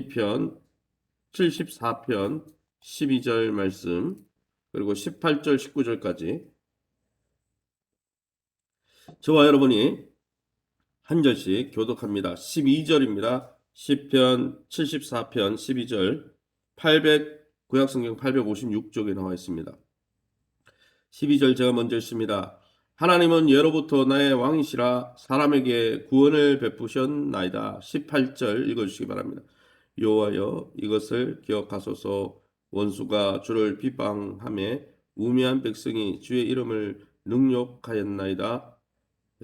시편 74편 12절 말씀, 그리고 18절 19절까지 저와 여러분이 한 절씩 교독합니다. 12절입니다. 시편 74편 12절 구약성경 856쪽에 나와 있습니다. 12절 제가 먼저 읽습니다. 하나님은 예로부터 나의 왕이시라 사람에게 구원을 베푸셨나이다. 18절 읽어주시기 바랍니다. 여호와여 이것을 기억하소서. 원수가 주를 비방하며 우매한 백성이 주의 이름을 능욕하였나이다.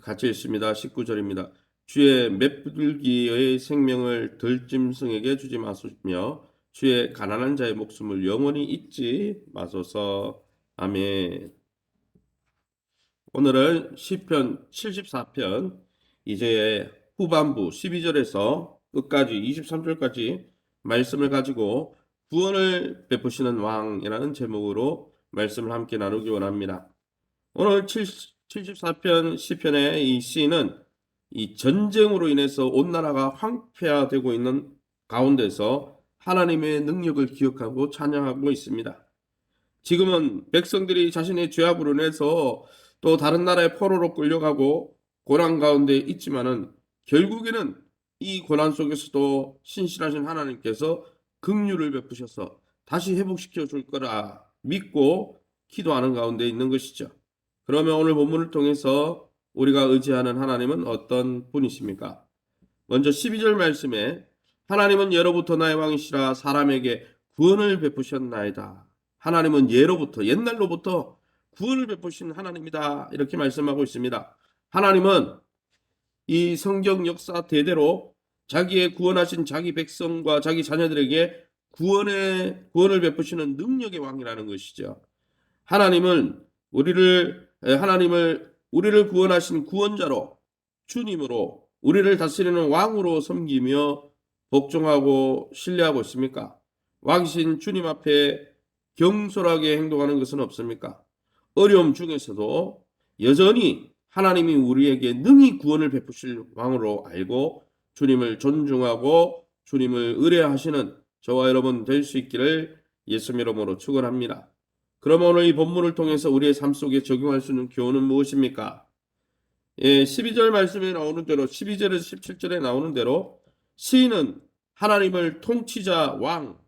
같이 읽습니다. 19절입니다. 주의 맷불기의 생명을 들짐승에게 주지 마소며 주의 가난한 자의 목숨을 영원히 잊지 마소서. 아멘. 오늘은 시편 74편 이제 후반부 12절에서 끝까지 23절까지 말씀을 가지고 구원을 베푸시는 왕이라는 제목으로 말씀을 함께 나누기 원합니다. 오늘 74편 시편의 이 시인은 이 전쟁으로 인해서 온 나라가 황폐화되고 있는 가운데서 하나님의 능력을 기억하고 찬양하고 있습니다. 지금은 백성들이 자신의 죄악으로 인해서 또 다른 나라의 포로로 끌려가고 고난 가운데 있지만은 결국에는 이 고난 속에서도 신실하신 하나님께서 긍휼을 베푸셔서 다시 회복시켜 줄 거라 믿고 기도하는 가운데 있는 것이죠. 그러면 오늘 본문을 통해서 우리가 의지하는 하나님은 어떤 분이십니까? 먼저 12절 말씀에 하나님은 예로부터 나의 왕이시라 사람에게 구원을 베푸셨나이다. 하나님은 예로부터 옛날로부터 구원을 베푸신 하나님이다. 이렇게 말씀하고 있습니다. 하나님은 이 성경 역사 대대로 자기의 구원하신 자기 백성과 자기 자녀들에게 구원을 베푸시는 능력의 왕이라는 것이죠. 하나님을 우리를 구원하신 구원자로 주님으로 우리를 다스리는 왕으로 섬기며 복종하고 신뢰하고 있습니까? 왕이신 주님 앞에 경솔하게 행동하는 것은 없습니까? 어려움 중에서도 여전히 하나님이 우리에게 능히 구원을 베푸실 왕으로 알고 주님을 존중하고 주님을 의뢰하시는 저와 여러분 될 수 있기를 예수님 이름으로 축원합니다. 그러면 오늘 이 본문을 통해서 우리의 삶 속에 적용할 수 있는 교훈은 무엇입니까? 12절 말씀에 나오는 대로 12절에서 17절에 나오는 대로 시인은 하나님을 통치자, 왕,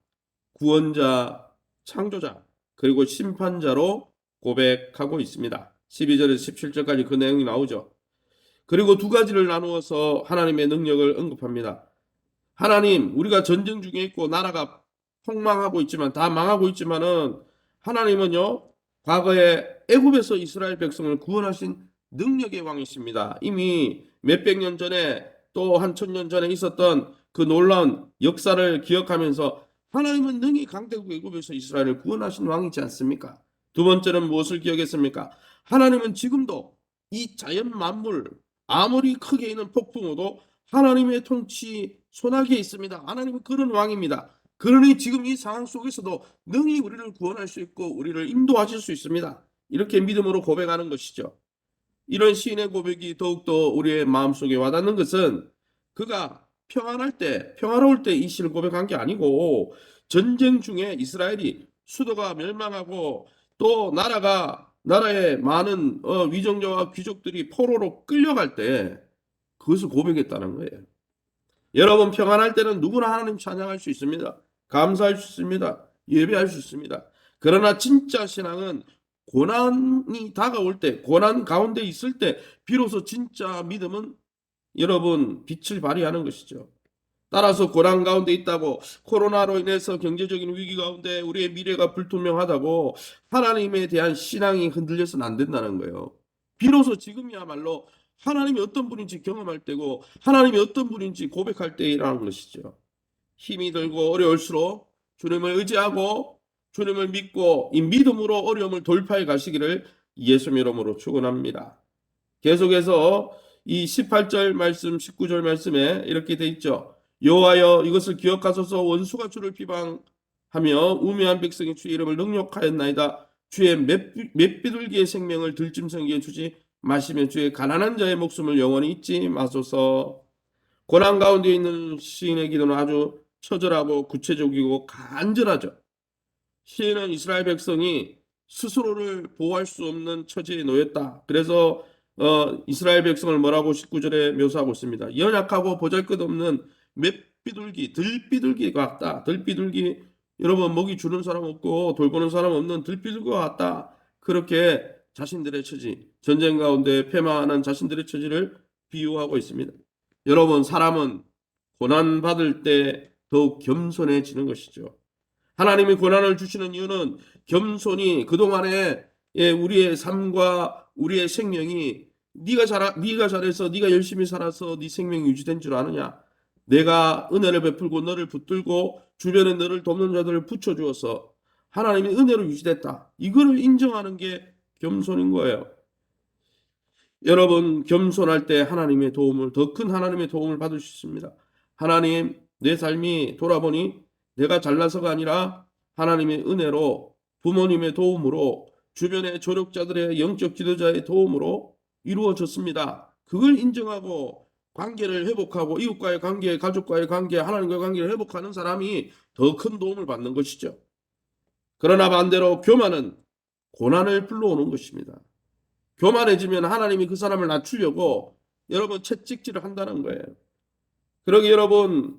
구원자, 창조자, 그리고 심판자로 고백하고 있습니다. 12절에서 17절까지 그 내용이 나오죠. 그리고 두 가지를 나누어서 하나님의 능력을 언급합니다. 하나님, 우리가 전쟁 중에 있고 나라가 폭망하고 있지만 다 망하고 있지만은 하나님은요, 과거에 애굽에서 이스라엘 백성을 구원하신 능력의 왕이십니다. 이미 몇백 년 전에 또 한 천년 전에 있었던 그 놀라운 역사를 기억하면서 하나님은 능히 강대국 애굽에서 이스라엘을 구원하신 왕이지 않습니까? 두 번째는 무엇을 기억했습니까? 하나님은 지금도 이 자연 만물 아무리 크게 있는 폭풍우도 하나님의 통치 손아귀에 있습니다. 하나님은 그런 왕입니다. 그러니 지금 이 상황 속에서도 능히 우리를 구원할 수 있고 우리를 인도하실 수 있습니다. 이렇게 믿음으로 고백하는 것이죠. 이런 시인의 고백이 더욱더 우리의 마음속에 와닿는 것은 그가 평화로울 때 이 시를 고백한 게 아니고 전쟁 중에 이스라엘이 수도가 멸망하고 또 나라의 많은 위정자와 귀족들이 포로로 끌려갈 때 그것을 고백했다는 거예요. 여러분 평안할 때는 누구나 하나님 찬양할 수 있습니다. 감사할 수 있습니다. 예배할 수 있습니다. 그러나 진짜 신앙은 고난이 다가올 때, 고난 가운데 있을 때 비로소 진짜 믿음은 여러분 빛을 발휘하는 것이죠. 따라서 고난 가운데 있다고 코로나로 인해서 경제적인 위기 가운데 우리의 미래가 불투명하다고 하나님에 대한 신앙이 흔들려서는 안 된다는 거예요. 비로소 지금이야말로 하나님이 어떤 분인지 경험할 때고 하나님이 어떤 분인지 고백할 때라는 것이죠. 힘이 들고 어려울수록 주님을 의지하고 주님을 믿고 이 믿음으로 어려움을 돌파해 가시기를 예수님 이름으로 축원합니다. 계속해서 이 18절 말씀 19절 말씀에 이렇게 돼 있죠. 여호와여 이것을 기억하소서. 원수가 주를 비방하며 우매한 백성이 주의 이름을 능욕하였나이다. 주의 맷비둘기의 생명을 들짐승에게 주지 마시며 주의 가난한 자의 목숨을 영원히 잊지 마소서. 고난 가운데 있는 시인의 기도는 아주 처절하고 구체적이고 간절하죠. 시인은 이스라엘 백성이 스스로를 보호할 수 없는 처지에 놓였다. 그래서 이스라엘 백성을 뭐라고 19절에 묘사하고 있습니다. 연약하고 보잘것없는 맷비둘기, 들비둘기가 같다. 들비둘기, 여러분 먹이 주는 사람 없고 돌보는 사람 없는 들비둘기가 같다. 그렇게 자신들의 처지, 전쟁 가운데 패망하는 자신들의 처지를 비유하고 있습니다. 여러분, 사람은 고난받을 때 더욱 겸손해지는 것이죠. 하나님이 고난을 주시는 이유는 겸손이 그동안에 우리의 삶과 우리의 생명이 네가 잘해서 네가 열심히 살아서 네 생명이 유지된 줄 아느냐? 내가 은혜를 베풀고 너를 붙들고 주변에 너를 돕는 자들을 붙여주어서 하나님이 은혜로 유지됐다. 이거를 인정하는 게 겸손인 거예요. 여러분, 겸손할 때 하나님의 도움을, 더 큰 하나님의 도움을 받을 수 있습니다. 하나님, 내 삶이 돌아보니 내가 잘나서가 아니라 하나님의 은혜로, 부모님의 도움으로, 주변의 조력자들의 영적 지도자의 도움으로 이루어졌습니다. 그걸 인정하고 관계를 회복하고 이웃과의 관계, 가족과의 관계, 하나님과의 관계를 회복하는 사람이 더 큰 도움을 받는 것이죠. 그러나 반대로 교만은 고난을 불러오는 것입니다. 교만해지면 하나님이 그 사람을 낮추려고 여러분 채찍질을 한다는 거예요. 그러기 여러분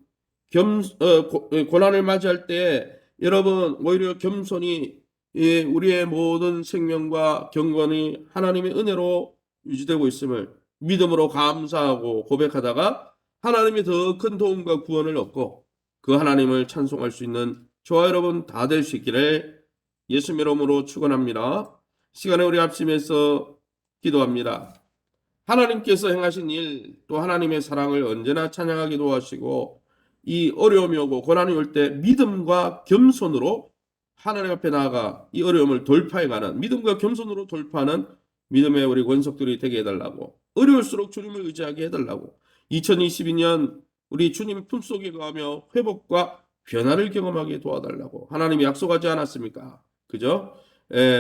고난을 맞이할 때 여러분 오히려 겸손이 우리의 모든 생명과 경건이 하나님의 은혜로 유지되고 있음을 믿음으로 감사하고 고백하다가 하나님이 더 큰 도움과 구원을 얻고 그 하나님을 찬송할 수 있는 저와 여러분 다 될 수 있기를 예수님 이름으로 축원합니다. 시간에 우리 합심해서 기도합니다. 하나님께서 행하신 일, 또 하나님의 사랑을 언제나 찬양하기도 하시고 이 어려움이 오고 고난이 올 때 믿음과 겸손으로 하나님 앞에 나아가 이 어려움을 돌파해가는 믿음과 겸손으로 돌파하는 믿음의 우리 권속들이 되게 해달라고, 어려울수록 주님을 의지하게 해달라고, 2022년 우리 주님 품속에 거하며 회복과 변화를 경험하게 도와달라고 하나님이 약속하지 않았습니까? 그죠?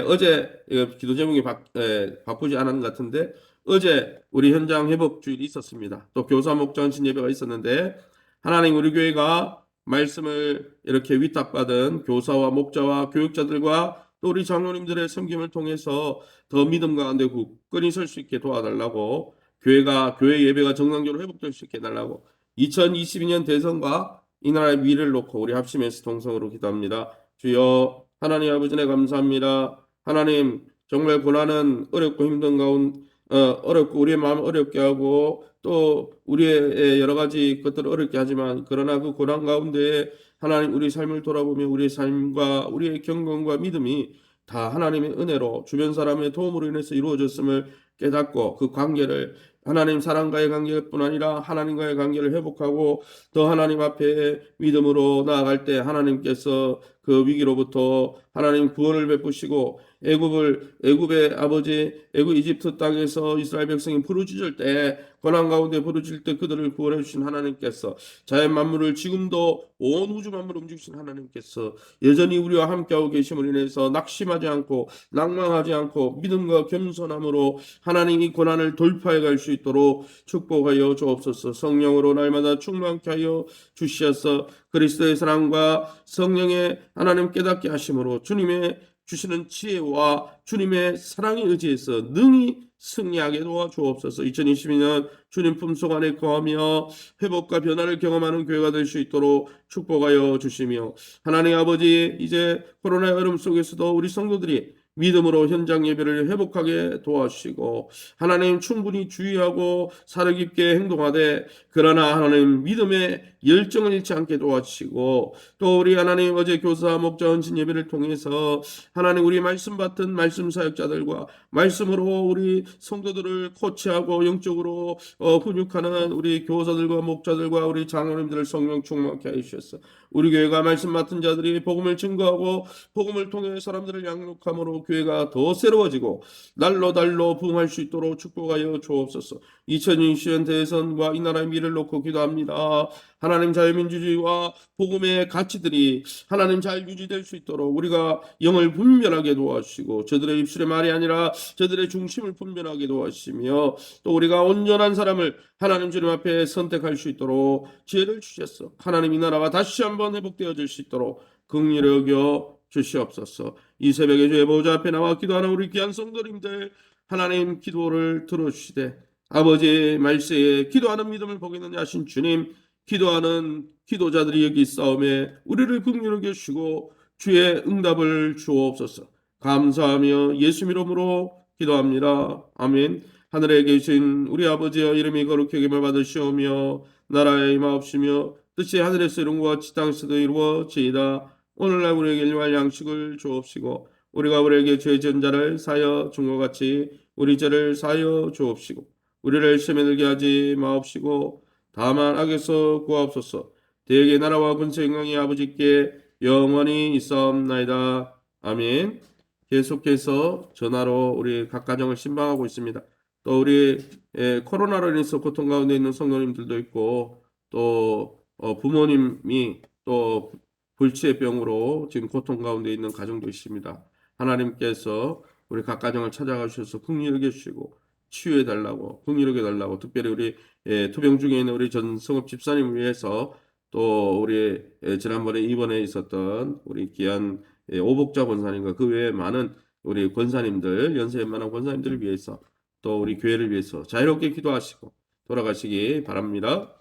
어제 기도 제목이 바꾸지 않은 것 같은데 어제 우리 현장 회복 주일이 있었습니다. 또 교사 목자 헌신 예배가 있었는데 하나님 우리 교회가 말씀을 이렇게 위탁받은 교사와 목자와 교육자들과 또 우리 장로님들의 섬김을 통해서 더 믿음 가운데 굳건히 설 수 있게 도와달라고, 교회 예배가 정상적으로 회복될 수 있게 해달라고, 2022년 대선과 이 나라의 미래를 놓고 우리 합심해서 동성으로 기도합니다. 주여 하나님 아버지 네 감사합니다. 하나님 정말 고난은 어렵고 힘든 가운데 어렵고 우리의 마음 어렵게 하고 또 우리의 여러 가지 것들을 어렵게 하지만 그러나 그 고난 가운데 하나님 우리 삶을 돌아보며 우리의 삶과 우리의 경건과 믿음이 다 하나님의 은혜로 주변 사람의 도움으로 인해서 이루어졌음을 깨닫고 그 관계를 하나님 사랑과의 관계뿐 아니라 하나님과의 관계를 회복하고 더 하나님 앞에 믿음으로 나아갈 때 하나님께서 그 위기로부터 하나님 구원을 베푸시고 애굽의 아버지 애굽 이집트 땅에서 이스라엘 백성이 부르짖을 때 고난 가운데 부르짖을 때 그들을 구원해 주신 하나님께서 자연 만물을 지금도 온 우주 만물을 움직이신 하나님께서 여전히 우리와 함께하고 계심을 인해서 낙심하지 않고 낭망하지 않고 믿음과 겸손함으로 하나님 이 고난을 돌파해 갈 수 있도록 축복하여 주옵소서. 성령으로 날마다 충만케 하여 주시어서 그리스도의 사랑과 성령의 하나님 깨닫게 하심으로 주님의 주시는 지혜와 주님의 사랑에 의지해서 능히 승리하게 도와주옵소서. 2022년 주님 품속 안에 거하며 회복과 변화를 경험하는 교회가 될 수 있도록 축복하여 주시며 하나님 아버지 이제 코로나의 어려움 속에서도 우리 성도들이 믿음으로 현장 예배를 회복하게 도와주시고 하나님 충분히 주의하고 사려 깊게 행동하되 그러나 하나님 믿음의 열정을 잃지 않게 도와주시고 또 우리 하나님 어제 교사 목자 헌신 예배를 통해서 하나님 우리 말씀 받은 말씀 사역자들과 말씀으로 우리 성도들을 코치하고 영적으로 훈육하는 우리 교사들과 목자들과 우리 장로님들을 성령 충만케 하시옵소서. 우리 교회가 말씀 맡은 자들이 복음을 증거하고 복음을 통해 사람들을 양육함으로 교회가 더 새로워지고 날로 날로 부흥할 수 있도록 축복하여 주옵소서. 2020년 대선과 이 나라의 미래를 놓고 기도합니다. 하나님 자유민주주의와 복음의 가치들이 하나님 잘 유지될 수 있도록 우리가 영을 분별하게 도와주시고 저들의 입술의 말이 아니라 저들의 중심을 분별하게 도와주시며 또 우리가 온전한 사람을 하나님 주님 앞에 선택할 수 있도록 지혜를 주셨어. 하나님 이 나라가 다시 한번 회복되어질 수 있도록 긍휼히 여겨 주시옵소서. 이 새벽에 주의 보좌 앞에 나와 기도하는 우리 귀한 성도님들 하나님 기도를 들어주시되 아버지의 말세에 기도하는 믿음을 보이는 하신 주님 기도하는 기도자들이 여기 있사오매 우리를 긍휼히 여기시고 주의 응답을 주옵소서. 감사하며 예수 이름으로 기도합니다. 아멘. 하늘에 계신 우리 아버지여 이름이 거룩히 여김을 받으시오며 나라에 임하옵시며 뜻이 하늘에서 이룬 것 같이 땅에서도 이루어지이다. 오늘날 우리에게 일용할 양식을 주옵시고 우리가 우리에게 죄 지은 자를 사하여 준 것 같이 우리 죄를 사하여 주옵시고 우리를 시험에 들게 하지 마옵시고 다만 악에서 구하옵소서. 대개 나라와 권세 영광이 아버지께 영원히 있사옵나이다. 아멘. 계속해서 전화로 우리 각 가정을 신방하고 있습니다. 또 우리 코로나로 인해서 고통 가운데 있는 성도님들도 있고 또 부모님이 또 불치의 병으로 지금 고통 가운데 있는 가정도 있습니다. 하나님께서 우리 각 가정을 찾아가셔서 긍휼히 여겨주시고 치유해 달라고 긍휼히 여겨 달라고 특별히 우리 투병 중에 있는 우리 전성업 집사님을 위해서 또 우리 지난번에 입원해 있었던 우리 귀한 오복자 권사님과 그 외에 많은 우리 권사님들 연세 웬만한 권사님들을 위해서 또 우리 교회를 위해서 자유롭게 기도하시고 돌아가시기 바랍니다.